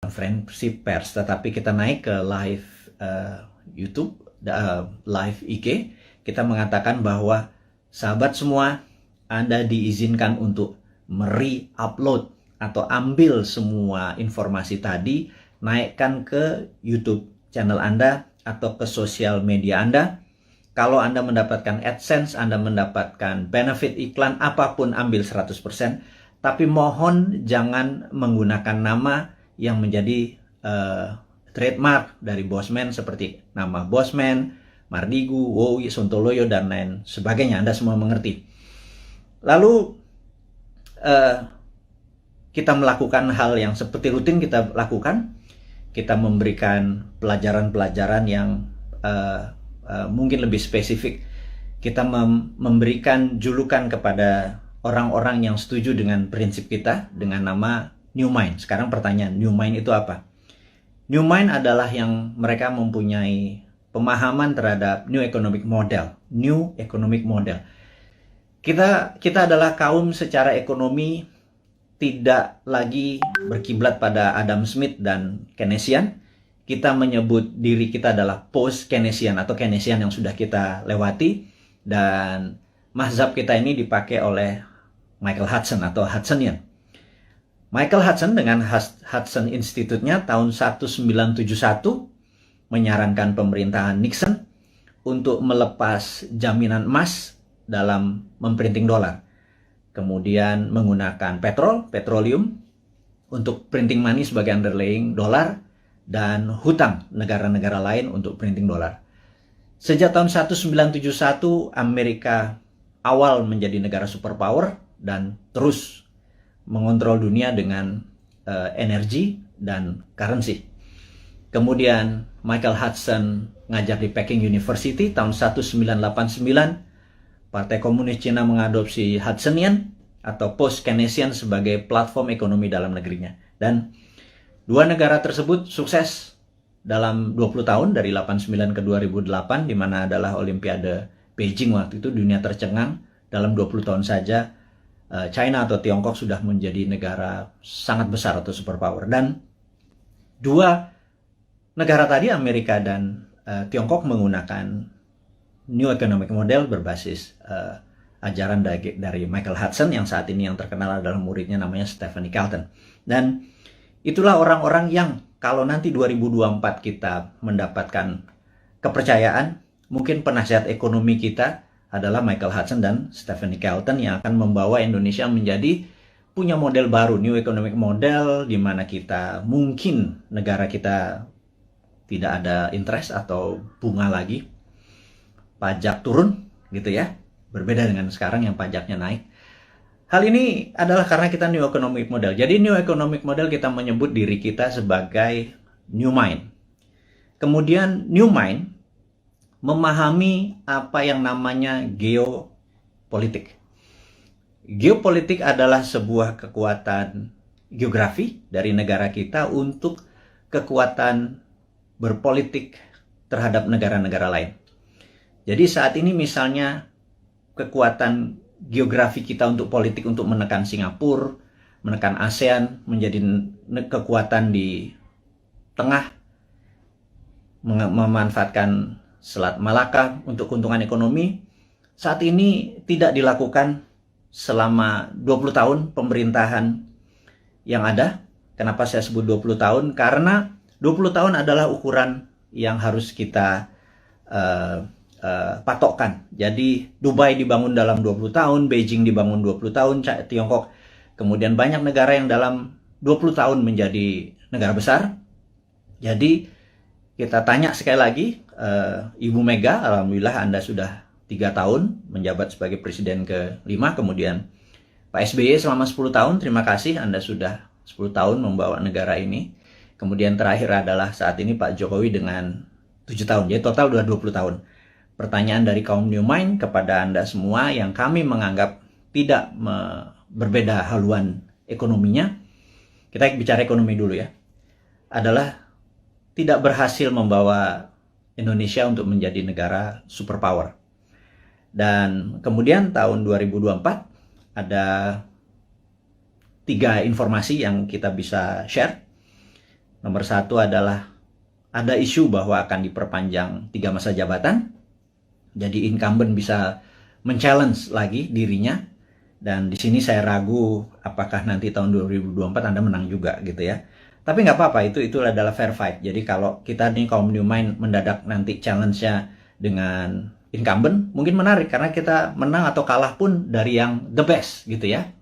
konferensi pers, tetapi kita naik ke live YouTube, live IG, kita mengatakan bahwa sahabat semua, Anda diizinkan untuk upload atau ambil semua informasi tadi, naikkan ke YouTube channel Anda atau ke sosial media Anda. Kalau Anda mendapatkan AdSense, Anda mendapatkan benefit iklan, apapun ambil 100%. Tapi mohon jangan menggunakan nama yang menjadi trademark dari Bosman seperti nama Bosman, Mardigu, Wowi, Sontoloyo, dan lain sebagainya. Anda semua mengerti. Lalu kita melakukan hal yang seperti rutin kita lakukan. Kita memberikan pelajaran-pelajaran yang mungkin lebih spesifik. Kita memberikan julukan kepada orang-orang yang setuju dengan prinsip kita dengan nama New Mind. Sekarang pertanyaan, New Mind itu apa? New Mind adalah yang mereka mempunyai pemahaman terhadap New Economic Model. New Economic Model. Kita adalah kaum secara ekonomi tidak lagi berkiblat pada Adam Smith dan Keynesian. Kita menyebut diri kita adalah post-Keynesian atau Keynesian yang sudah kita lewati. Dan mazhab kita ini dipakai oleh Michael Hudson atau Hudsonian. Michael Hudson dengan Hudson Institute-nya tahun 1971 menyarankan pemerintahan Nixon untuk melepas jaminan emas dalam memprinting dolar. Kemudian menggunakan petroleum untuk printing money sebagai underlying dolar, dan hutang negara-negara lain untuk printing dolar. Sejak tahun 1971, Amerika awal menjadi negara superpower dan terus mengontrol dunia dengan energi dan currency. Kemudian Michael Hudson ngajar di Peking University tahun 1989. Partai Komunis Cina mengadopsi Hudsonian atau post-Keynesian sebagai platform ekonomi dalam negerinya. Dan dua negara tersebut sukses dalam 20 tahun dari 89 ke 2008, di mana adalah Olimpiade Beijing waktu itu. Dunia tercengang dalam 20 tahun saja. China atau Tiongkok sudah menjadi negara sangat besar atau superpower. Dan dua negara tadi, Amerika dan Tiongkok, menggunakan New Economic Model berbasis ajaran dari Michael Hudson yang saat ini yang terkenal adalah muridnya namanya Stephanie Kelton. Dan itulah orang-orang yang kalau nanti 2024 kita mendapatkan kepercayaan, mungkin penasihat ekonomi kita adalah Michael Hudson dan Stephanie Kelton yang akan membawa Indonesia menjadi punya model baru, New Economic Model, di mana kita mungkin negara kita tidak ada interest atau bunga lagi, pajak turun gitu ya, berbeda dengan sekarang yang pajaknya naik. Hal ini adalah karena kita New Economic Model. Jadi New Economic Model kita menyebut diri kita sebagai New Mind. Kemudian New Mind memahami apa yang namanya geopolitik. Geopolitik adalah sebuah kekuatan geografi dari negara kita untuk kekuatan berpolitik terhadap negara-negara lain. Jadi saat ini misalnya kekuatan geografi kita untuk politik untuk menekan Singapura, menekan ASEAN, menjadi kekuatan di tengah, memanfaatkan Selat Malaka untuk keuntungan ekonomi, saat ini tidak dilakukan selama 20 tahun pemerintahan yang ada. Kenapa saya sebut 20 tahun? Karena 20 tahun adalah ukuran yang harus kita patokkan. Jadi Dubai dibangun dalam 20 tahun, Beijing dibangun 20 tahun, Tiongkok, kemudian banyak negara yang dalam 20 tahun menjadi negara besar. Jadi kita tanya sekali lagi, Ibu Mega, alhamdulillah Anda sudah 3 tahun menjabat sebagai presiden ke-5, kemudian Pak SBY selama 10 tahun, terima kasih Anda sudah 10 tahun membawa negara ini. Kemudian terakhir adalah saat ini Pak Jokowi dengan 7 tahun, jadi total sudah 20 tahun. Pertanyaan dari kaum New Mind kepada Anda semua yang kami menganggap tidak berbeda haluan ekonominya, kita bicara ekonomi dulu ya, adalah tidak berhasil membawa Indonesia untuk menjadi negara superpower. Dan kemudian tahun 2024 ada 3 informasi yang kita bisa share. Nomor satu adalah ada isu bahwa akan diperpanjang 3 masa jabatan. Jadi incumbent bisa men-challenge lagi dirinya. Dan di sini saya ragu apakah nanti tahun 2024 Anda menang juga gitu ya. Tapi nggak apa-apa, itu adalah fair fight. Jadi kalau kita nih kaum New Mind mendadak nanti challenge-nya dengan incumbent, mungkin menarik karena kita menang atau kalah pun dari yang the best gitu ya.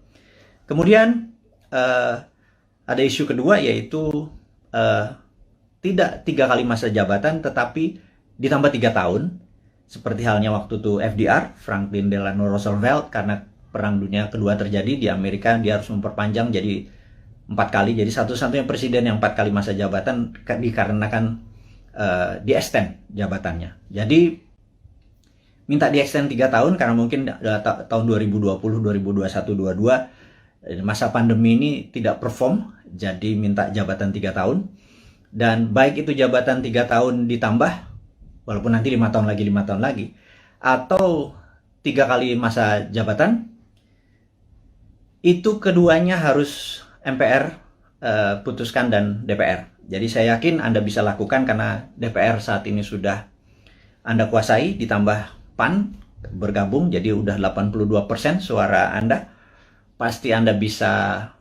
Kemudian ada isu kedua yaitu tidak 3 kali masa jabatan tetapi ditambah 3 tahun. Seperti halnya waktu itu FDR, Franklin Delano Roosevelt, karena Perang Dunia Kedua terjadi di Amerika, dia harus memperpanjang jadi 4 kali. Jadi satu-satunya presiden yang 4 kali masa jabatan dikarenakan di-extend jabatannya. Jadi minta di-extend 3 tahun karena mungkin tahun 2020, 2021, 2022 masa pandemi ini tidak perform, jadi minta jabatan 3 tahun. Dan baik itu jabatan 3 tahun ditambah, walaupun nanti 5 tahun lagi, atau 3 kali masa jabatan, itu keduanya harus MPR putuskan dan DPR. Jadi saya yakin Anda bisa lakukan karena DPR saat ini sudah Anda kuasai, ditambah PAN bergabung, jadi udah 82% suara Anda. Pasti Anda bisa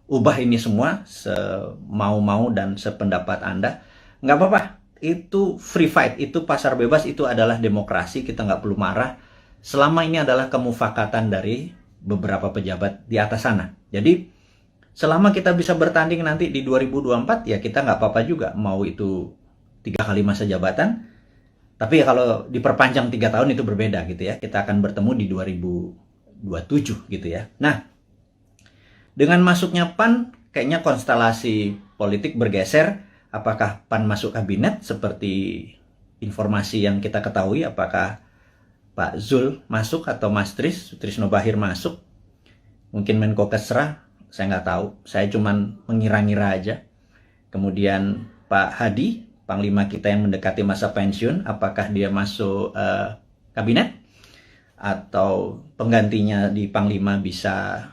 ubah ini semua semau-mau dan sependapat Anda. Nggak apa-apa, itu free fight, itu pasar bebas, itu adalah demokrasi, kita nggak perlu marah. Selama ini adalah kemufakatan dari beberapa pejabat di atas sana. Jadi selama kita bisa bertanding nanti di 2024, ya kita nggak apa-apa juga mau itu 3 kali masa jabatan. Tapi ya kalau diperpanjang 3 tahun itu berbeda gitu ya. Kita akan bertemu di 2027 gitu ya. Nah, dengan masuknya PAN, kayaknya konstelasi politik bergeser. Apakah PAN masuk kabinet seperti informasi yang kita ketahui? Apakah Pak Zul masuk atau Mas Trisno Bahir masuk? Mungkin Menko Kesra, saya nggak tahu. Saya cuman mengira-ngira aja. Kemudian Pak Hadi, Panglima kita yang mendekati masa pensiun, apakah dia masuk kabinet? Atau penggantinya di Panglima bisa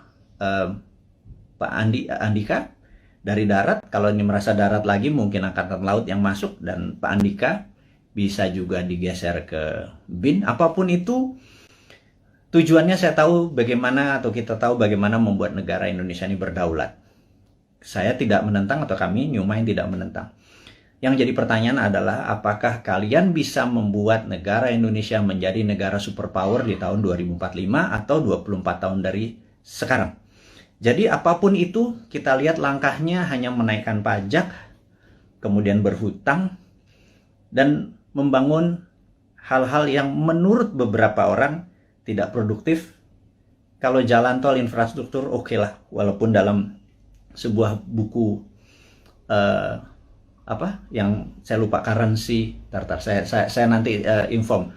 Pak Andika dari darat. Kalau ini merasa darat lagi, mungkin Angkatan Laut yang masuk, dan Pak Andika bisa juga digeser ke BIN. Apapun itu, tujuannya saya tahu bagaimana, atau kita tahu bagaimana membuat negara Indonesia ini berdaulat. Saya tidak menentang, atau kami New Mind tidak menentang. Yang jadi pertanyaan adalah, apakah kalian bisa membuat negara Indonesia menjadi negara superpower di tahun 2045 atau 24 tahun dari sekarang? Jadi apapun itu, kita lihat langkahnya hanya menaikkan pajak, kemudian berhutang, dan membangun hal-hal yang menurut beberapa orang tidak produktif. Kalau jalan tol, infrastruktur, oke lah. Walaupun dalam sebuah buku yang saya lupa, currency, saya nanti inform,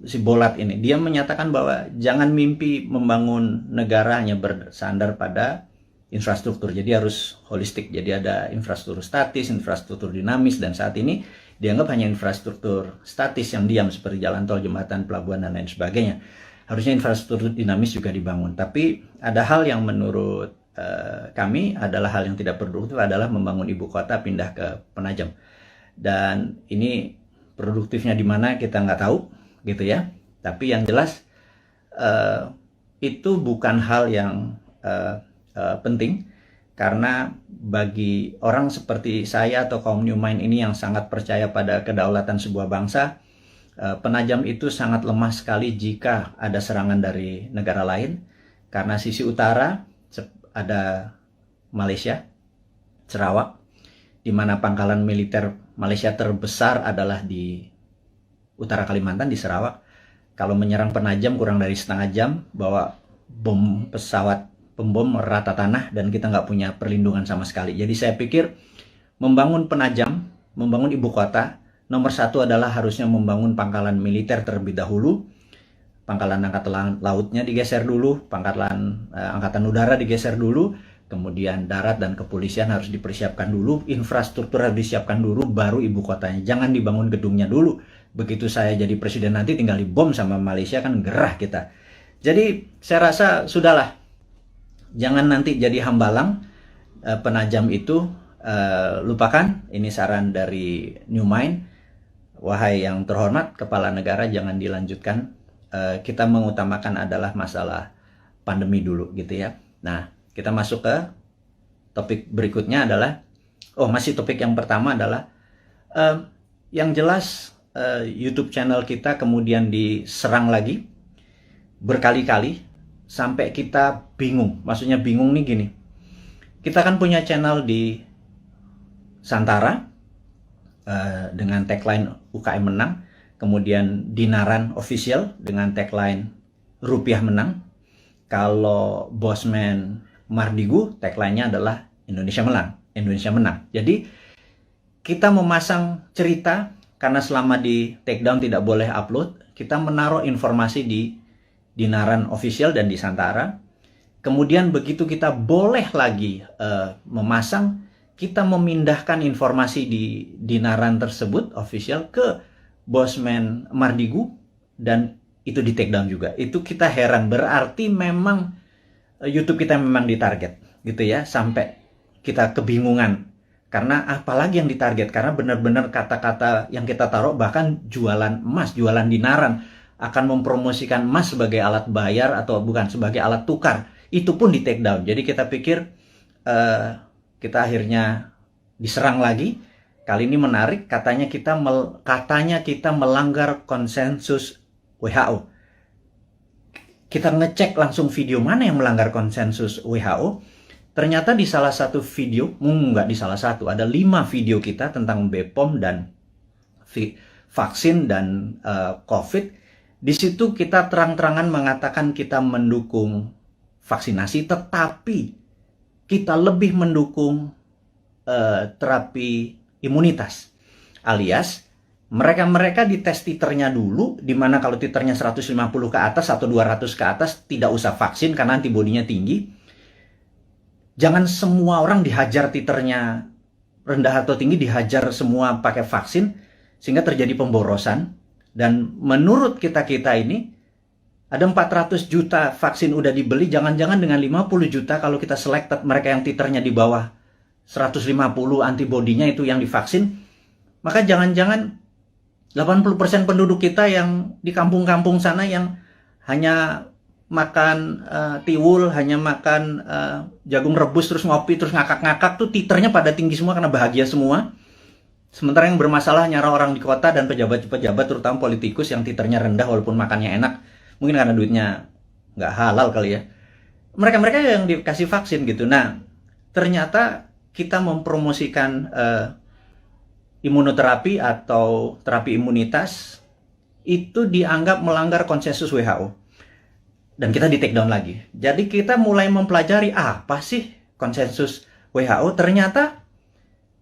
si Bolat ini, dia menyatakan bahwa jangan mimpi membangun negara hanya bersandar pada infrastruktur, jadi harus holistik. Jadi ada infrastruktur statis, infrastruktur dinamis, dan saat ini dianggap hanya infrastruktur statis yang diam seperti jalan tol, jembatan, pelabuhan, dan lain sebagainya. Harusnya infrastruktur dinamis juga dibangun. Tapi ada hal yang menurut kami adalah hal yang tidak produktif, adalah membangun ibu kota pindah ke Penajam. Dan ini produktifnya di mana kita nggak tahu gitu ya. Tapi yang jelas itu bukan hal yang penting, karena bagi orang seperti saya atau kaum New Mind ini yang sangat percaya pada kedaulatan sebuah bangsa, Penajam itu sangat lemah sekali jika ada serangan dari negara lain. Karena sisi utara ada Malaysia, Sarawak, di mana pangkalan militer Malaysia terbesar adalah di utara Kalimantan, di Sarawak. Kalau menyerang Penajam kurang dari setengah jam, bawa bom pesawat pembom rata tanah, dan kita nggak punya perlindungan sama sekali. Jadi saya pikir membangun Penajam, membangun ibu kota, nomor satu adalah harusnya membangun pangkalan militer terlebih dahulu. Pangkalan angkatan lautnya digeser dulu, pangkalan angkatan udara digeser dulu, kemudian darat dan kepolisian harus dipersiapkan dulu, infrastruktur harus disiapkan dulu, baru ibu kotanya. Jangan dibangun gedungnya dulu. Begitu saya jadi presiden nanti tinggal dibom sama Malaysia, kan gerah kita. Jadi saya rasa sudahlah. Jangan nanti jadi hambalang. penajam itu lupakan. Ini saran dari New Mind. Wahai yang terhormat kepala negara, jangan dilanjutkan. Kita mengutamakan adalah masalah pandemi dulu gitu ya. Nah, kita masuk ke topik berikutnya adalah, masih topik yang pertama adalah yang jelas YouTube channel kita kemudian diserang lagi berkali-kali sampai kita bingung. Maksudnya bingung nih gini. Kita kan punya channel di Santara dengan tagline UKM menang, kemudian Dinaran Official dengan tagline Rupiah menang. Kalau Bosman Mardigu tagline-nya adalah Indonesia menang. Jadi kita memasang cerita karena selama di takedown tidak boleh upload, kita menaruh informasi di Dinaran Official dan di Santara. Kemudian begitu kita boleh lagi memasang, kita memindahkan informasi di Dinaran tersebut official ke Bosman Mardigu dan itu di takedown juga. Itu kita heran, berarti memang YouTube kita memang ditarget gitu ya, sampai kita kebingungan. Karena apalagi yang ditarget, karena benar-benar kata-kata yang kita taruh, bahkan jualan emas, jualan dinaran, akan mempromosikan emas sebagai alat bayar atau bukan, sebagai alat tukar. Itu pun di take down. Jadi kita pikir kita akhirnya diserang lagi. Kali ini menarik, katanya kita melanggar konsensus WHO. Kita ngecek langsung video mana yang melanggar konsensus WHO. Ternyata di salah satu video, nggak di salah satu, ada 5 video kita tentang BPOM dan vaksin dan COVID. Di situ kita terang-terangan mengatakan kita mendukung vaksinasi, tetapi kita lebih mendukung terapi imunitas. Alias, mereka dites titernya dulu, di mana kalau titernya 150 ke atas atau 200 ke atas, tidak usah vaksin karena antibodinya tinggi. Jangan semua orang dihajar titernya rendah atau tinggi, dihajar semua pakai vaksin, sehingga terjadi pemborosan. Dan menurut kita ini, ada 400 juta vaksin udah dibeli, jangan-jangan dengan 50 juta kalau kita selected mereka yang titernya di bawah 150 antibodinya itu yang divaksin, maka jangan-jangan 80% penduduk kita yang di kampung-kampung sana yang hanya makan tiwul, hanya makan jagung rebus, terus ngopi, terus ngakak-ngakak tuh titernya pada tinggi semua karena bahagia semua. Sementara yang bermasalah nyara orang di kota dan pejabat-pejabat, terutama politikus yang titernya rendah walaupun makannya enak. Mungkin karena duitnya nggak halal kali ya. Mereka-mereka yang dikasih vaksin gitu. Nah, ternyata kita mempromosikan imunoterapi atau terapi imunitas itu dianggap melanggar konsensus WHO. Dan kita di take down lagi. Jadi kita mulai mempelajari apa sih konsensus WHO. Ternyata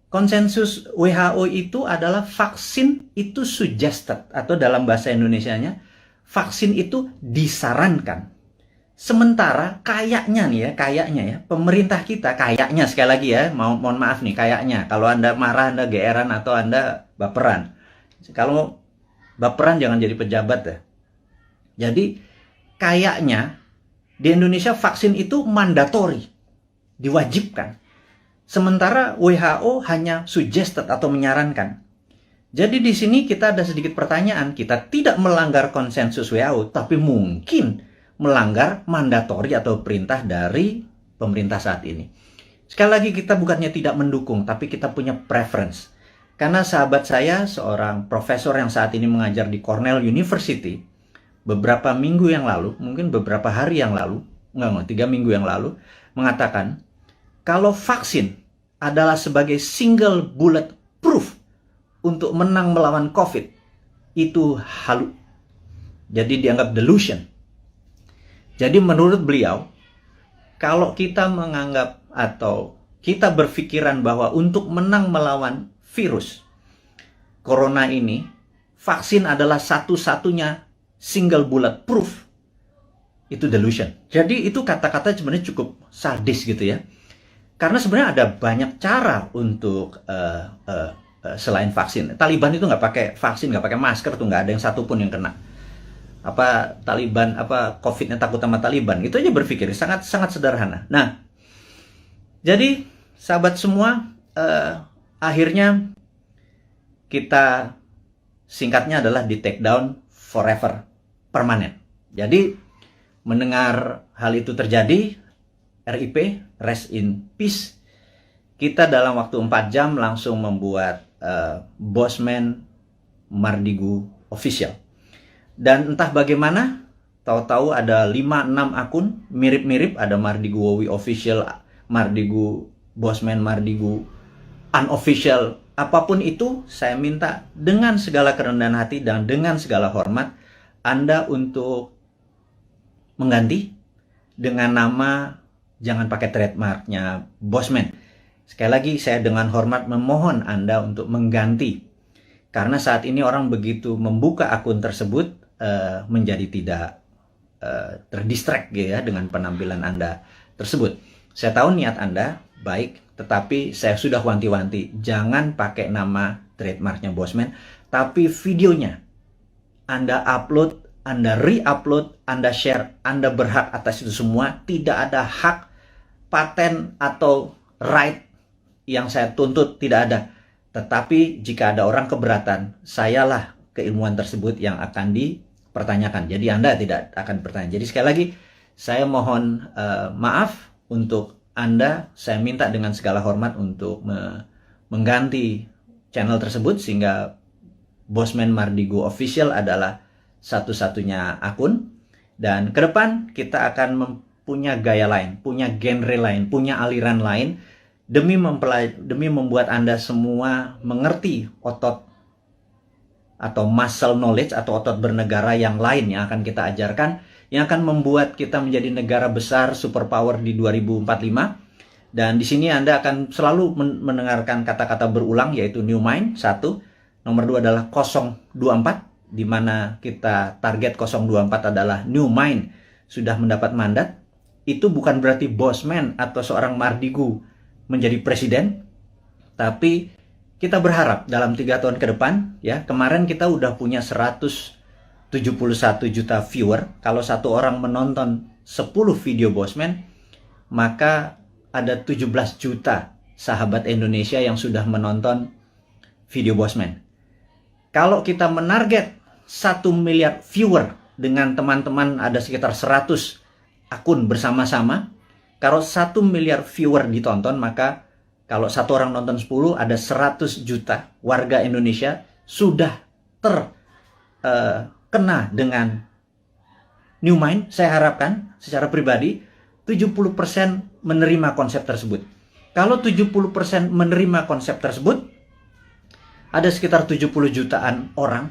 konsensus WHO itu adalah vaksin itu suggested, atau dalam bahasa Indonesianya vaksin itu disarankan. Sementara kayaknya ya, pemerintah kita kayaknya, sekali lagi ya, mohon maaf nih, kayaknya kalau Anda marah, Anda geeran atau Anda baperan. Kalau baperan jangan jadi pejabat ya. Jadi kayaknya di Indonesia vaksin itu mandatori, diwajibkan. Sementara WHO hanya suggested atau menyarankan. Jadi di sini kita ada sedikit pertanyaan. Kita tidak melanggar konsensus WHO, tapi mungkin melanggar mandatori atau perintah dari pemerintah saat ini. Sekali lagi, kita bukannya tidak mendukung, tapi kita punya preference. Karena sahabat saya, seorang profesor yang saat ini mengajar di Cornell University, beberapa minggu yang lalu, mungkin beberapa hari yang lalu, 3 minggu yang lalu, mengatakan, kalau vaksin adalah sebagai single bullet proof untuk menang melawan COVID, itu halu. Jadi dianggap delusion. Jadi menurut beliau, kalau kita menganggap atau kita berpikiran bahwa untuk menang melawan virus corona ini, vaksin adalah satu-satunya single bullet proof, itu delusion. Jadi itu kata-kata sebenarnya cukup sadis gitu ya. Karena sebenarnya ada banyak cara untuk selain vaksin. Taliban itu nggak pakai vaksin, nggak pakai masker tuh, nggak ada yang satupun yang kena. COVID-nya takut sama Taliban, itu aja berpikir sangat sederhana. Nah, jadi sahabat semua, akhirnya kita singkatnya adalah di take down forever, permanen. Jadi mendengar hal itu terjadi, RIP, rest in peace, kita dalam waktu 4 jam langsung membuat Bosman Mardigu official. Dan entah bagaimana, tahu-tahu ada 5-6 akun mirip-mirip, ada Mardigu Wowi official, Mardigu Bosman Mardigu unofficial. Apapun itu, saya minta dengan segala kerendahan hati dan dengan segala hormat Anda untuk mengganti dengan nama, jangan pakai trademarknya Bosman. Sekali lagi, saya dengan hormat memohon Anda untuk mengganti. Karena saat ini orang begitu membuka akun tersebut menjadi tidak terdistract ya dengan penampilan Anda tersebut. Saya tahu niat Anda baik, tetapi saya sudah wanti-wanti, jangan pakai nama trademarknya Bosman, tapi videonya Anda upload, Anda re-upload, Anda share, Anda berhak atas itu semua. Tidak ada hak paten atau right yang saya tuntut, tidak ada. Tetapi jika ada orang keberatan, sayalah keilmuan tersebut yang akan dipertanyakan. Jadi Anda tidak akan bertanya. Jadi sekali lagi, saya mohon maaf untuk Anda. Saya minta dengan segala hormat untuk mengganti channel tersebut, sehingga Bosman Mardigu official adalah satu-satunya akun. Dan ke depan kita akan punya gaya lain, punya genre lain, punya aliran lain, demi membuat Anda semua mengerti otot atau muscle knowledge atau otot bernegara yang lain yang akan kita ajarkan, yang akan membuat kita menjadi negara besar superpower di 2045. Dan di sini Anda akan selalu mendengarkan kata-kata berulang, yaitu New Mind 1, nomor 2 adalah 024, di mana kita target 024 adalah New Mind sudah mendapat mandat. Itu bukan berarti Bosman atau seorang Mardigu menjadi presiden, tapi kita berharap dalam 3 tahun ke depan, ya, kemarin kita udah punya 171 juta viewer. Kalau satu orang menonton 10 video Bosman, maka ada 17 juta sahabat Indonesia yang sudah menonton video Bosman. Kalau kita menarget 1 miliar viewer dengan teman-teman, ada sekitar 100 akun bersama-sama. Kalau 1 miliar viewer ditonton, maka kalau satu orang nonton 10, ada 100 juta warga Indonesia sudah terkena dengan New Mind. Saya harapkan secara pribadi 70% menerima konsep tersebut. Kalau 70% menerima konsep tersebut, ada sekitar 70 jutaan orang.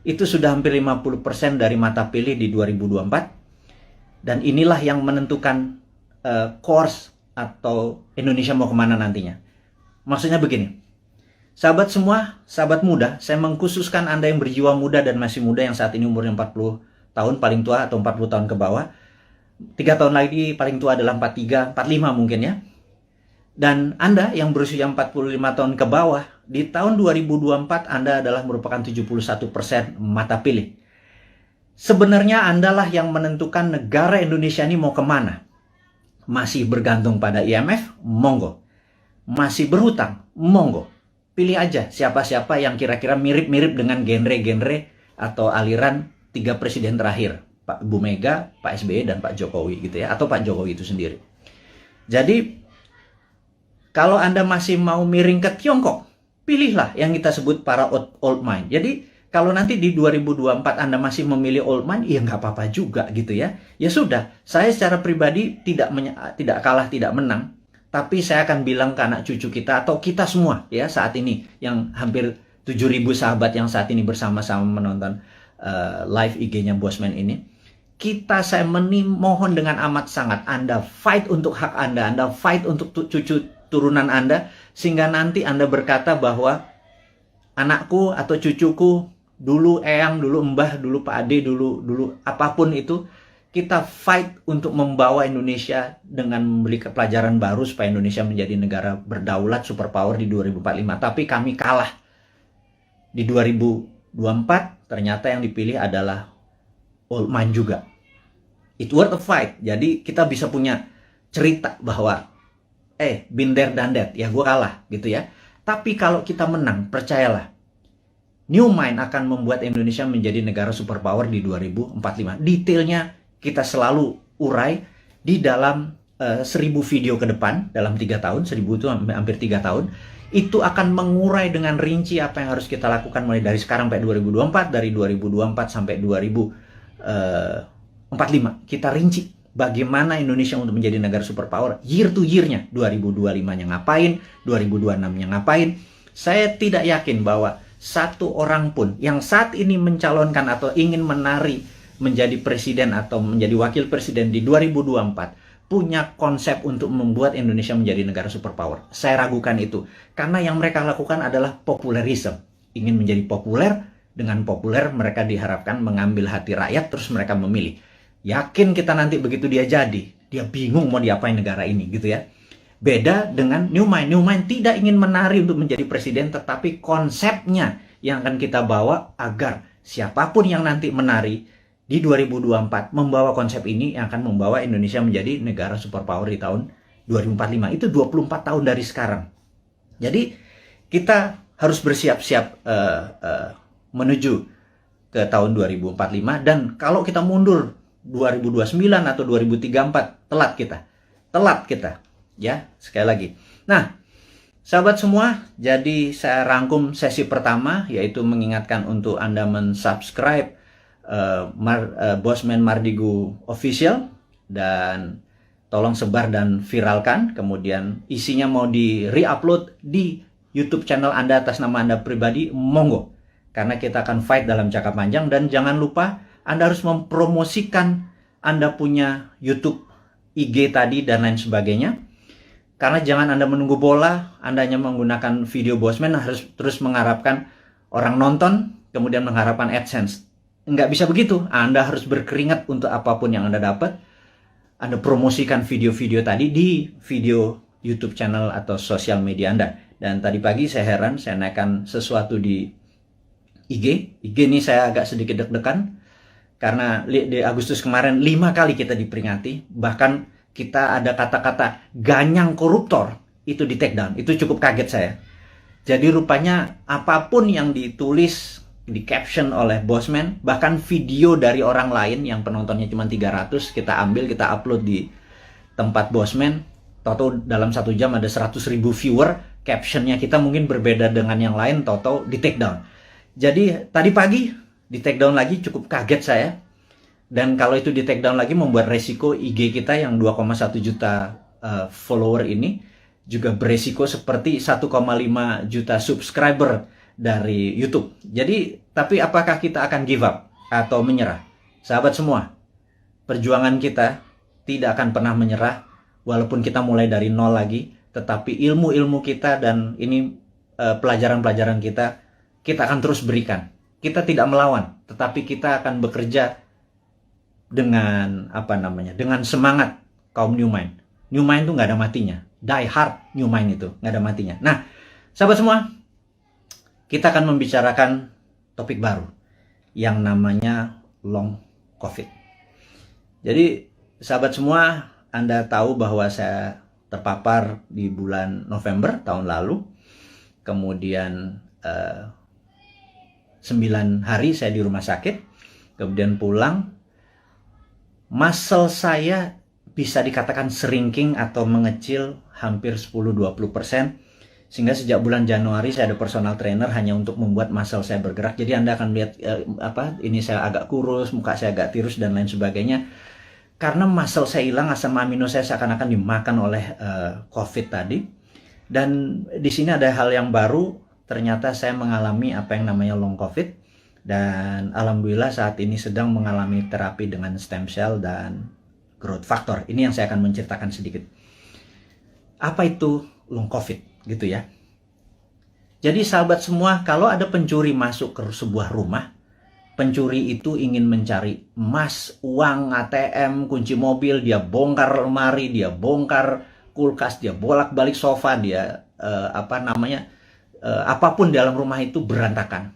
Itu sudah hampir 50% dari mata pilih di 2024. Dan inilah yang menentukan course atau Indonesia mau kemana nantinya. Maksudnya begini, sahabat semua, sahabat muda, saya mengkhususkan Anda yang berjiwa muda dan masih muda, yang saat ini umurnya 40 tahun paling tua atau 40 tahun ke bawah. 3 tahun lagi paling tua adalah 43, 45 mungkin ya. Dan Anda yang berusia 45 tahun ke bawah, di tahun 2024 Anda adalah merupakan 71% mata pilih. Sebenarnya Andalah yang menentukan negara Indonesia ini mau kemana. Masih bergantung pada IMF? Monggo. Masih berhutang? Monggo. Pilih aja siapa-siapa yang kira-kira mirip-mirip dengan genre-genre atau aliran 3 presiden terakhir. Pak Bu Mega, Pak SBY, dan Pak Jokowi gitu ya. Atau Pak Jokowi itu sendiri. Jadi, kalau Anda masih mau miring ke Tiongkok, pilihlah yang kita sebut para old mind. Jadi, kalau nanti di 2024 Anda masih memilih old mind, ya nggak apa-apa juga gitu ya. Ya sudah, saya secara pribadi tidak kalah, tidak menang. Tapi saya akan bilang ke anak cucu kita atau kita semua ya saat ini, yang hampir 7.000 sahabat yang saat ini bersama-sama menonton live IG-nya Bosman ini. Saya mohon dengan amat sangat, Anda fight untuk hak Anda fight untuk cucu turunan Anda, sehingga nanti Anda berkata bahwa anakku atau cucuku, dulu eyang, dulu mbah, dulu Pak Ade, dulu apapun itu, kita fight untuk membawa Indonesia dengan memberi pelajaran baru supaya Indonesia menjadi negara berdaulat superpower di 2045. Tapi kami kalah. Di 2024 ternyata yang dipilih adalah old mind juga. It worth a fight. Jadi kita bisa punya cerita bahwa been there done that, ya gue kalah gitu ya. Tapi kalau kita menang, percayalah, New Mind akan membuat Indonesia menjadi negara superpower di 2045. Detailnya kita selalu urai di dalam 1000 video ke depan, dalam 3 tahun, 1000 itu hampir 3 tahun, itu akan mengurai dengan rinci apa yang harus kita lakukan mulai dari sekarang sampai 2024, dari 2024 sampai 2045. Kita rinci bagaimana Indonesia untuk menjadi negara superpower year to year-nya. 2025-nya ngapain, 2026-nya ngapain. Saya tidak yakin bahwa satu orang pun yang saat ini mencalonkan atau ingin menari menjadi presiden atau menjadi wakil presiden di 2024 punya konsep untuk membuat Indonesia menjadi negara superpower. Saya ragukan itu. Karena yang mereka lakukan adalah populerisme. Ingin menjadi populer, dengan populer mereka diharapkan mengambil hati rakyat, terus mereka memilih. Yakin kita nanti begitu dia jadi, dia bingung mau diapain negara ini gitu ya. Beda dengan New Mind. New Mind tidak ingin menari untuk menjadi presiden, tetapi konsepnya yang akan kita bawa agar siapapun yang nanti menari di 2024 membawa konsep ini yang akan membawa Indonesia menjadi negara superpower di tahun 2045. Itu 24 tahun dari sekarang. Jadi kita harus bersiap-siap menuju ke tahun 2045, dan kalau kita mundur 2029 atau 2034 telat kita ya, sekali lagi. Nah, sahabat semua, jadi saya rangkum sesi pertama, yaitu mengingatkan untuk Anda mensubscribe Bosman Mardigu Official, dan tolong sebar dan viralkan. Kemudian isinya mau di re-upload di YouTube channel Anda atas nama Anda pribadi, monggo. Karena kita akan fight dalam jangka panjang. Dan jangan lupa Anda harus mempromosikan Anda punya YouTube, IG tadi, dan lain sebagainya. Karena jangan Anda menunggu bola, Anda hanya menggunakan video Bosman, harus terus mengharapkan orang nonton, kemudian mengharapkan AdSense. Nggak bisa begitu. Anda harus berkeringat untuk apapun yang Anda dapat. Anda promosikan video-video tadi di video YouTube channel atau sosial media Anda. Dan tadi pagi saya heran, saya naikkan sesuatu di IG. IG ini saya agak sedikit deg-degan. Karena di Agustus kemarin 5 kali kita diperingati. Bahkan kita ada kata-kata ganyang koruptor, itu di take down. Itu cukup kaget saya. Jadi rupanya apapun yang ditulis, di caption oleh Bosman, bahkan video dari orang lain yang penontonnya cuma 300, kita ambil, kita upload di tempat Bosman, toto dalam 1 jam ada 100.000 viewer, captionnya kita mungkin berbeda dengan yang lain, toto di take down. Jadi tadi pagi di take down lagi, cukup kaget saya. Dan kalau itu di take down lagi membuat resiko IG kita yang 2,1 juta follower ini juga beresiko seperti 1,5 juta subscriber dari YouTube. Jadi, tapi apakah kita akan give up atau menyerah? Sahabat semua, perjuangan kita tidak akan pernah menyerah walaupun kita mulai dari nol lagi, tetapi ilmu-ilmu kita dan ini pelajaran-pelajaran kita akan terus berikan. Kita tidak melawan, tetapi kita akan bekerja dengan dengan semangat kaum New Mind. New Mind itu nggak ada matinya. Die hard New Mind itu nggak ada matinya. Nah, sahabat semua, kita akan membicarakan topik baru yang namanya long COVID. Jadi, sahabat semua, Anda tahu bahwa saya terpapar di bulan November tahun lalu. Kemudian 9 hari saya di rumah sakit. Kemudian pulang. Muscle saya bisa dikatakan shrinking atau mengecil hampir 10-20%. Sehingga sejak bulan Januari saya ada personal trainer hanya untuk membuat muscle saya bergerak. Jadi Anda akan lihat ini saya agak kurus, muka saya agak tirus dan lain sebagainya. Karena muscle saya hilang, asam amino saya seakan-akan dimakan oleh COVID tadi. Dan di sini ada hal yang baru, ternyata saya mengalami apa yang namanya long COVID. Dan alhamdulillah saat ini sedang mengalami terapi dengan stem cell dan growth factor. Ini yang saya akan menceritakan sedikit. Apa itu long COVID? Gitu ya. Jadi sahabat semua, kalau ada pencuri masuk ke sebuah rumah, pencuri itu ingin mencari emas, uang, ATM, kunci mobil, dia bongkar lemari, dia bongkar kulkas, dia bolak-balik sofa, dia apapun di dalam rumah itu berantakan.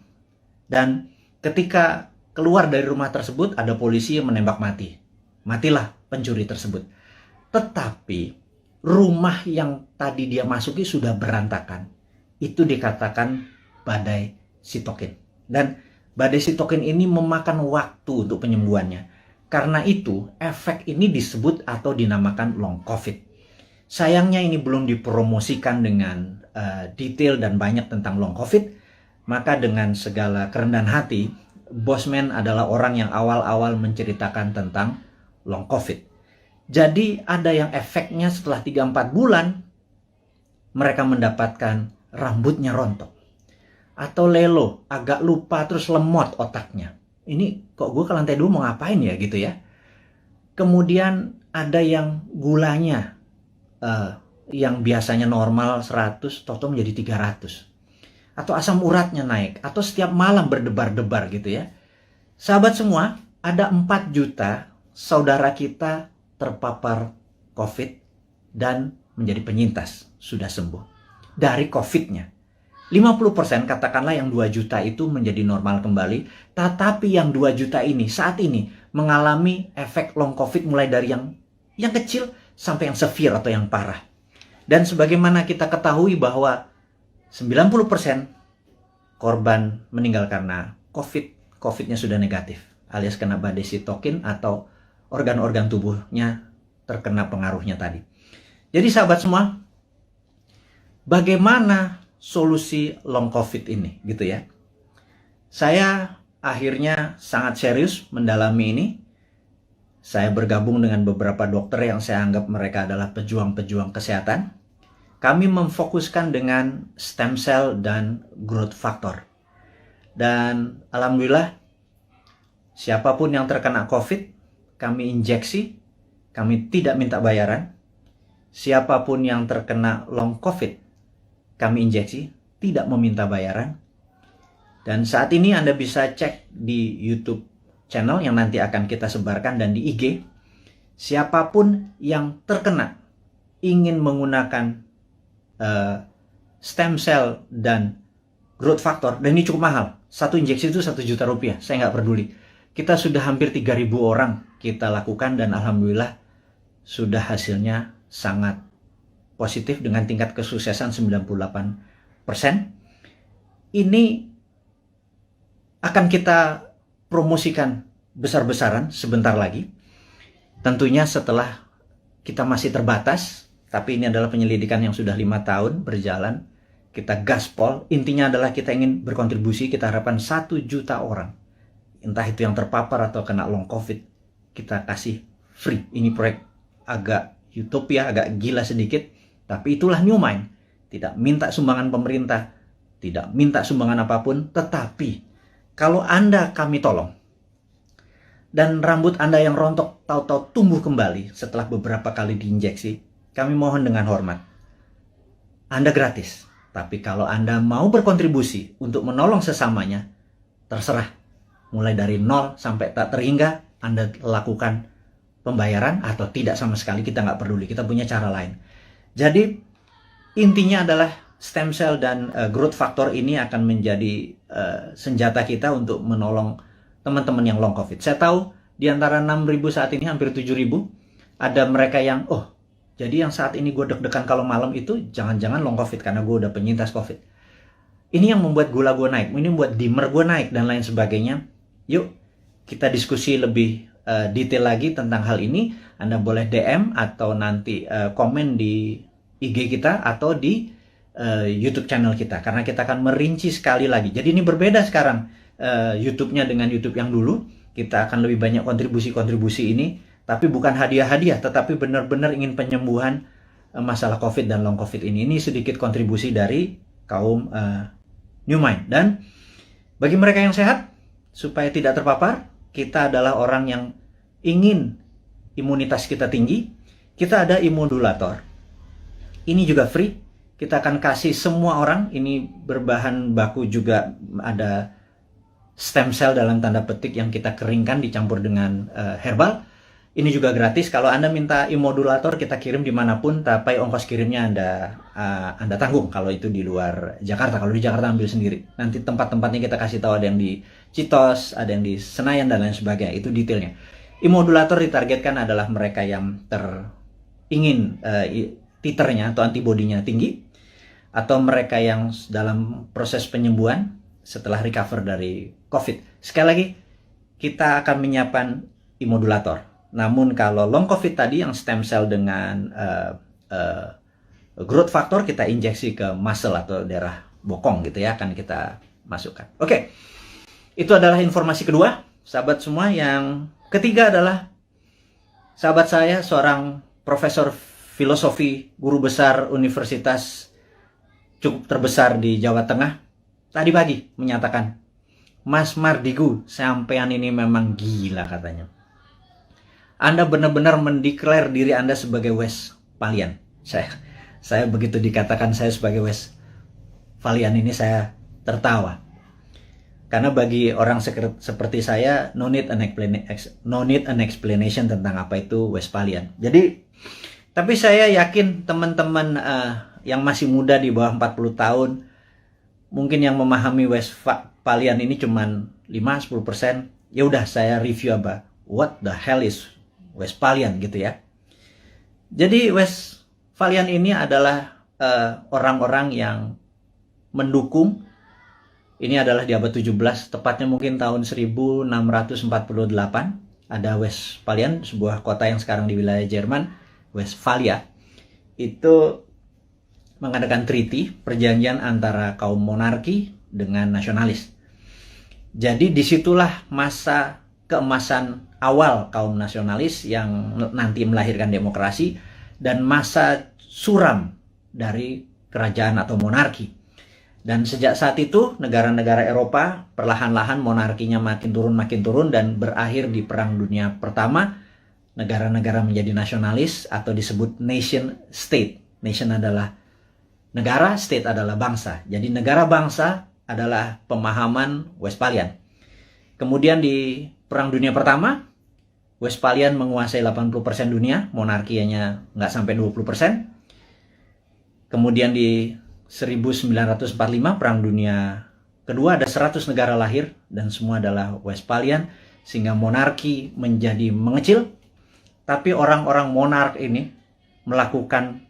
Dan ketika keluar dari rumah tersebut, ada polisi yang menembak mati. Matilah pencuri tersebut. Tetapi rumah yang tadi dia masuki sudah berantakan. Itu dikatakan badai sitokin. Dan badai sitokin ini memakan waktu untuk penyembuhannya. Karena itu, efek ini disebut atau dinamakan long COVID. Sayangnya ini belum dipromosikan dengan detail dan banyak tentang long COVID. Maka dengan segala kerendahan hati, Bosman adalah orang yang awal-awal menceritakan tentang long COVID. Jadi ada yang efeknya setelah 3-4 bulan, mereka mendapatkan rambutnya rontok. Atau lelo, agak lupa terus lemot otaknya. Ini kok gue ke lantai 2 mau ngapain ya gitu ya. Kemudian ada yang gulanya yang biasanya normal 100 toto menjadi 300. Atau asam uratnya naik. Atau setiap malam berdebar-debar gitu ya. Sahabat semua, ada 4 juta saudara kita terpapar COVID dan menjadi penyintas. Sudah sembuh. Dari COVID-nya. 50% katakanlah yang 2 juta itu menjadi normal kembali. Tetapi yang 2 juta ini saat ini mengalami efek long COVID mulai dari yang kecil sampai yang severe atau yang parah. Dan sebagaimana kita ketahui bahwa 90% korban meninggal karena COVID, COVID-nya sudah negatif. Alias kena badai sitokin atau organ-organ tubuhnya terkena pengaruhnya tadi. Jadi sahabat semua, bagaimana solusi long COVID ini gitu ya. Saya akhirnya sangat serius mendalami ini. Saya bergabung dengan beberapa dokter yang saya anggap mereka adalah pejuang-pejuang kesehatan. Kami memfokuskan dengan stem cell dan growth factor. Dan alhamdulillah siapapun yang terkena COVID, kami injeksi, kami tidak minta bayaran. Siapapun yang terkena long COVID, kami injeksi, tidak meminta bayaran. Dan saat ini Anda bisa cek di YouTube channel yang nanti akan kita sebarkan dan di IG. Siapapun yang terkena ingin menggunakan stem cell dan growth factor, dan ini cukup mahal. Satu injeksi itu 1 juta rupiah, saya nggak peduli. Kita sudah hampir 3.000 orang kita lakukan dan alhamdulillah sudah hasilnya sangat positif dengan tingkat kesuksesan 98%. Ini akan kita promosikan besar-besaran sebentar lagi. Tentunya setelah kita masih terbatas, tapi ini adalah penyelidikan yang sudah 5 tahun berjalan. Kita gaspol, intinya adalah kita ingin berkontribusi, kita harapkan 1 juta orang. Entah itu yang terpapar atau kena long COVID, kita kasih free. Ini proyek agak utopia, agak gila sedikit. Tapi itulah New Mind. Tidak minta sumbangan pemerintah, tidak minta sumbangan apapun, tetapi kalau Anda kami tolong, dan rambut Anda yang rontok tahu-tahu tumbuh kembali setelah beberapa kali diinjeksi, kami mohon dengan hormat. Anda gratis. Tapi kalau Anda mau berkontribusi untuk menolong sesamanya, terserah. Mulai dari 0 sampai tak terhingga, Anda lakukan pembayaran atau tidak sama sekali, kita nggak peduli. Kita punya cara lain. Jadi intinya adalah stem cell dan growth factor ini akan menjadi senjata kita untuk menolong teman-teman yang long COVID. Saya tahu di antara 6.000 saat ini hampir 7.000 ada mereka yang jadi yang saat ini gue deg-degan kalau malam itu jangan-jangan long COVID karena gue udah penyintas COVID. Ini yang membuat gula gue naik, ini membuat dimmer gue naik dan lain sebagainya. Yuk kita diskusi lebih detail lagi tentang hal ini. Anda boleh DM atau nanti komen di IG kita atau di YouTube channel kita. Karena kita akan merinci sekali lagi. Jadi ini berbeda sekarang YouTube-nya dengan YouTube yang dulu. Kita akan lebih banyak kontribusi-kontribusi ini. Tapi bukan hadiah-hadiah, tetapi benar-benar ingin penyembuhan masalah COVID dan long COVID ini. Ini sedikit kontribusi dari kaum New Mind. Dan bagi mereka yang sehat, supaya tidak terpapar, kita adalah orang yang ingin imunitas kita tinggi. Kita ada immodulator. Ini juga free. Kita akan kasih semua orang. Ini berbahan baku juga ada stem cell dalam tanda petik yang kita keringkan dicampur dengan herbal. Ini juga gratis. Kalau Anda minta immodulator, kita kirim dimanapun, tapi ongkos kirimnya Anda tanggung. Kalau itu di luar Jakarta, kalau di Jakarta ambil sendiri. Nanti tempat-tempatnya kita kasih tahu, ada yang di Citos, ada yang di Senayan dan lain sebagainya. Itu detailnya. Immodulator ditargetkan adalah mereka yang ingin titernya atau antibodinya tinggi, atau mereka yang dalam proses penyembuhan setelah recover dari COVID. Sekali lagi, kita akan menyiapkan immodulator. Namun kalau long COVID tadi yang stem cell dengan growth factor, kita injeksi ke muscle atau daerah bokong gitu ya, akan kita masukkan. Oke, itu adalah informasi kedua, sahabat semua. Yang ketiga adalah sahabat saya, seorang profesor filosofi, guru besar universitas cukup terbesar di Jawa Tengah, tadi pagi menyatakan, Mas Mardigu, sampean ini memang gila katanya. Anda benar-benar mendeklar diri Anda sebagai Westphalian. Saya begitu dikatakan saya sebagai Westphalian ini saya tertawa. Karena bagi orang seperti saya, no need an explanation tentang apa itu Westphalian. Jadi, tapi saya yakin teman-teman yang masih muda di bawah 40 tahun, mungkin yang memahami Westphalian ini cuman 5-10%. Ya udah, saya review apa what the hell is Westphalian gitu ya. Jadi Westphalian ini adalah orang-orang yang mendukung. Ini adalah di abad 17, tepatnya mungkin tahun 1648. Ada Westphalian, sebuah kota yang sekarang di wilayah Jerman, Westphalia. Itu mengadakan treaty, perjanjian antara kaum monarki dengan nasionalis. Jadi disitulah masa keemasan awal kaum nasionalis yang nanti melahirkan demokrasi, dan masa suram dari kerajaan atau monarki. Dan sejak saat itu negara-negara Eropa perlahan-lahan monarkinya makin turun dan berakhir di Perang Dunia Pertama. Negara-negara menjadi nasionalis atau disebut nation state. Nation adalah negara, state adalah bangsa. Jadi negara bangsa adalah pemahaman Westphalian. Kemudian di Perang Dunia Pertama, Westphalian menguasai 80% dunia, monarkinya nggak sampai 20%. Kemudian di 1945 Perang Dunia Kedua, ada 100 negara lahir dan semua adalah Westphalian, sehingga monarki menjadi mengecil. Tapi orang-orang monark ini melakukan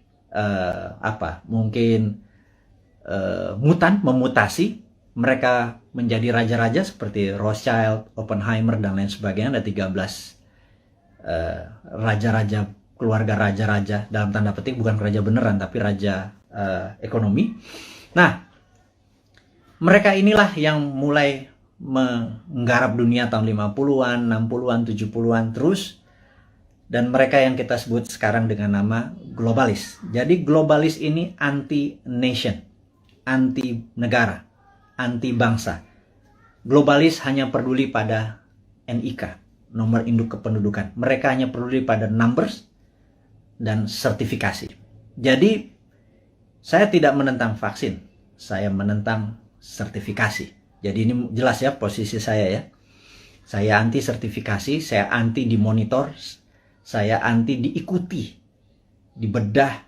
memutasi. Mereka menjadi raja-raja seperti Rothschild, Oppenheimer, dan lain sebagainya. Ada 13 raja-raja, keluarga raja-raja, dalam tanda petik, bukan raja beneran, tapi raja ekonomi. Nah, mereka inilah yang mulai menggarap dunia tahun 50-an, 60-an, 70-an terus. Dan mereka yang kita sebut sekarang dengan nama globalis. Jadi globalis ini anti-nation, anti-negara, anti-bangsa. Globalis hanya peduli pada NIK, nomor induk kependudukan. Mereka hanya peduli pada numbers dan sertifikasi. Jadi saya tidak menentang vaksin, saya menentang sertifikasi. Jadi ini jelas ya posisi saya ya. Saya anti sertifikasi, saya anti dimonitor, saya anti diikuti, dibedah.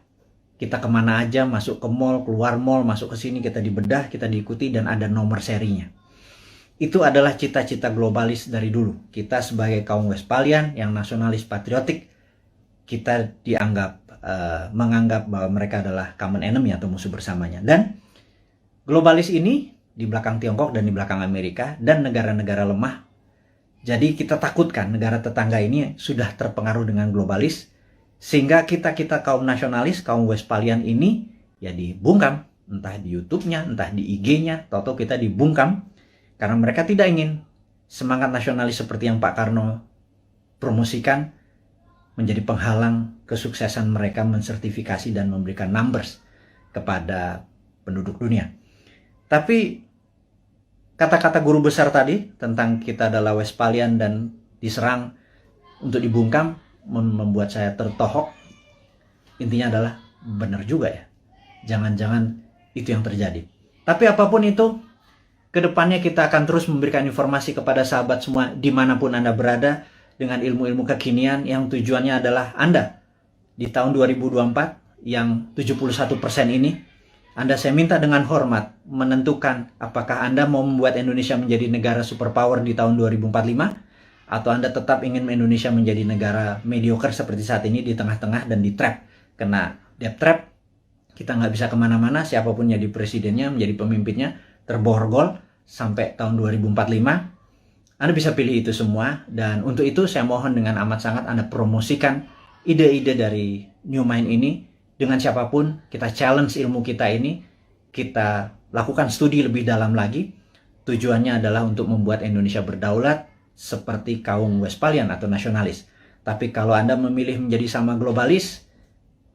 Kita kemana aja, masuk ke mall, keluar mall, masuk ke sini, kita dibedah, kita diikuti, dan ada nomor serinya. Itu adalah cita-cita globalis dari dulu. Kita sebagai kaum Westphalian yang nasionalis patriotik, kita menganggap bahwa mereka adalah common enemy atau musuh bersamanya. Dan globalis ini di belakang Tiongkok dan di belakang Amerika dan negara-negara lemah. Jadi kita takutkan negara tetangga ini sudah terpengaruh dengan globalis, sehingga kita kaum nasionalis, kaum Westphalian ini ya dibungkam, entah di YouTube-nya, entah di IG-nya, tahu-tahu kita dibungkam karena mereka tidak ingin semangat nasionalis seperti yang Pak Karno promosikan menjadi penghalang kesuksesan mereka mensertifikasi dan memberikan numbers kepada penduduk dunia. Tapi kata-kata guru besar tadi tentang kita adalah Westphalian dan diserang untuk dibungkam membuat saya tertohok. Intinya adalah benar juga ya. Jangan-jangan itu yang terjadi. Tapi apapun itu, kedepannya kita akan terus memberikan informasi kepada sahabat semua dimanapun Anda berada dengan ilmu-ilmu kekinian yang tujuannya adalah Anda di tahun 2024 yang 71% ini, saya minta dengan hormat menentukan apakah Anda mau membuat Indonesia menjadi negara superpower di tahun 2045 atau Anda tetap ingin Indonesia menjadi negara mediocre seperti saat ini di tengah-tengah dan di trap kena debt trap, kita nggak bisa kemana-mana, siapapun jadi presidennya, menjadi pemimpinnya, terborgol sampai tahun 2045. Anda bisa pilih itu semua, dan untuk itu saya mohon dengan amat sangat Anda promosikan ide-ide dari New Mind ini dengan siapapun. Kita challenge ilmu kita ini, kita lakukan studi lebih dalam lagi. Tujuannya adalah untuk membuat Indonesia berdaulat seperti kaum Westphalian atau nasionalis. Tapi kalau Anda memilih menjadi sama globalis,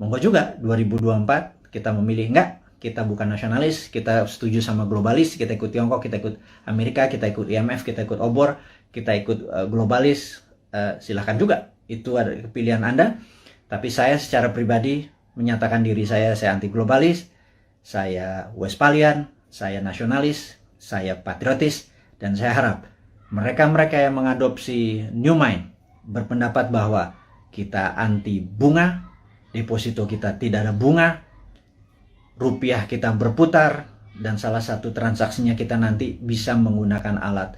monggo juga 2024 kita memilih enggak, kita bukan nasionalis, kita setuju sama globalis, kita ikut Tiongkok, kita ikut Amerika, kita ikut IMF, kita ikut obor, kita ikut globalis, silahkan juga. Itu ada pilihan Anda. Tapi saya secara pribadi menyatakan diri saya anti globalis, saya Westphalian, saya nasionalis, saya patriotis, dan saya harap mereka-mereka yang mengadopsi New Mind berpendapat bahwa kita anti bunga, deposito kita tidak ada bunga, rupiah kita berputar, dan salah satu transaksinya kita nanti bisa menggunakan alat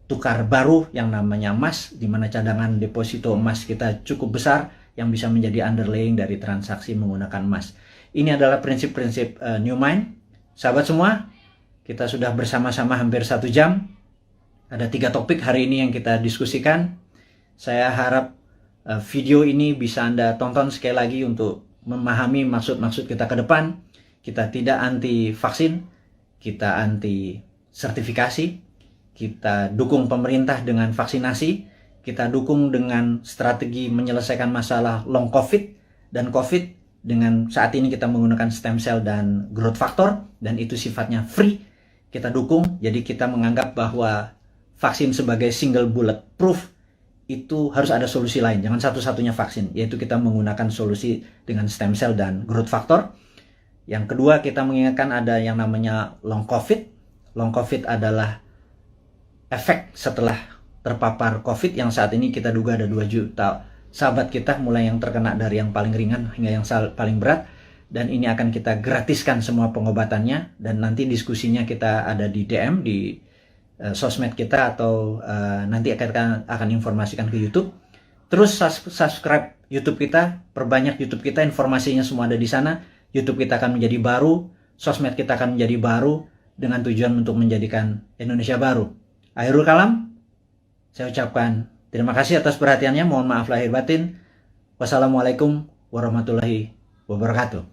tukar baru yang namanya emas, di mana cadangan deposito emas kita cukup besar yang bisa menjadi underlying dari transaksi menggunakan emas. Ini adalah prinsip-prinsip New Mind. Sahabat semua, kita sudah bersama-sama hampir 1 jam. Ada 3 topik hari ini yang kita diskusikan. Saya harap video ini bisa Anda tonton sekali lagi untuk memahami maksud-maksud kita ke depan. Kita tidak anti vaksin, kita anti sertifikasi, kita dukung pemerintah dengan vaksinasi, kita dukung dengan strategi menyelesaikan masalah long COVID dan COVID dengan saat ini kita menggunakan stem cell dan growth factor, dan itu sifatnya free, kita dukung. Jadi kita menganggap bahwa vaksin sebagai single bullet proof itu harus ada solusi lain, jangan satu-satunya vaksin, yaitu kita menggunakan solusi dengan stem cell dan growth factor. Yang kedua, kita mengingatkan ada yang namanya long COVID. Long COVID adalah efek setelah terpapar COVID yang saat ini kita duga ada 2 juta sahabat kita, mulai yang terkena dari yang paling ringan hingga yang paling berat. Dan ini akan kita gratiskan semua pengobatannya, dan nanti diskusinya kita ada di DM, di sosmed kita, atau nanti akan informasikan ke YouTube. Terus subscribe YouTube kita, perbanyak YouTube kita, informasinya semua ada di sana. YouTube kita akan menjadi baru, sosmed kita akan menjadi baru, dengan tujuan untuk menjadikan Indonesia baru. Akhirul kalam, saya ucapkan terima kasih atas perhatiannya, mohon maaf lahir batin. Wassalamualaikum warahmatullahi wabarakatuh.